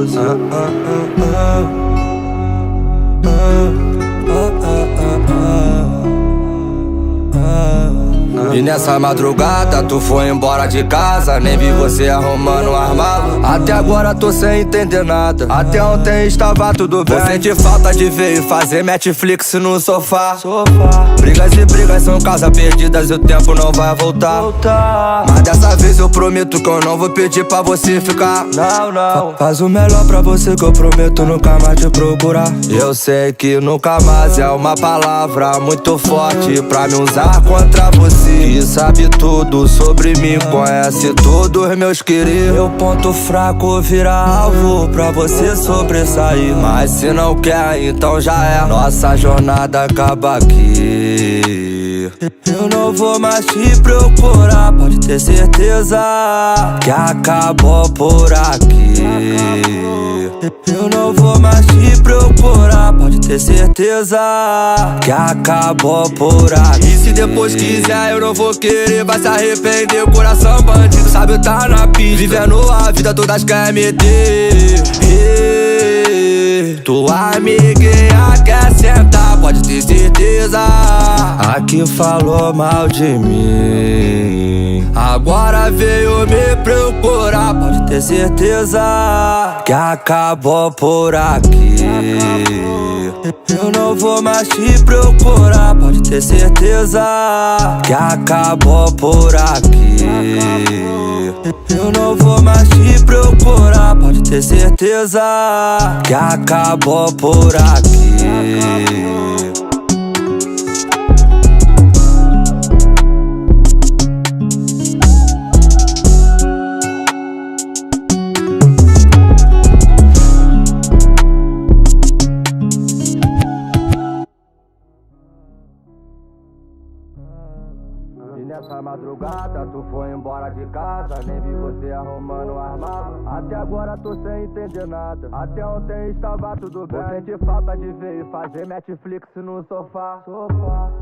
você. E nessa madrugada tu foi embora de casa, nem vi você arrumando um armário. Até agora tô sem entender nada, até ontem estava tudo bem. Vou sentir falta de ver e fazer Netflix no sofá. Brigas e brigas são casas perdidas e o tempo não vai voltar. Mas dessa vez eu prometo que eu não vou pedir pra você ficar. Não. Faz o melhor pra você que eu prometo nunca mais te procurar. Eu sei que nunca mais é uma palavra muito forte pra me usar contra você. Que sabe tudo sobre mim, conhece todos meus queridos. Meu ponto fraco vira alvo pra você sobressair. Mas se não quer, então já é. Nossa jornada acaba aqui. Eu não vou mais te procurar, pode ter certeza que acabou por aqui. Eu não vou mais te procurar, pode ter certeza que acabou por aqui. E se depois quiser eu não vou querer, vai se arrepender, o coração bandido sabe tá na pista, vivendo a vida todas quer meter. Tua amiguinha quer sentar, pode ter certeza. Aqui falou mal de mim, agora veio me procurar, pode ter certeza que acabou por aqui. Eu não vou mais te procurar, pode ter certeza que acabou por aqui. Eu não vou mais te procurar, pode ter certeza que acabou por aqui. E nessa madrugada tu foi embora de casa, nem vi você arrumando um armário. Até agora tô sem entender nada, até ontem estava tudo bem. Vou sentir falta de ver e fazer Netflix no sofá.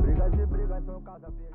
Brigas e brigas são casa.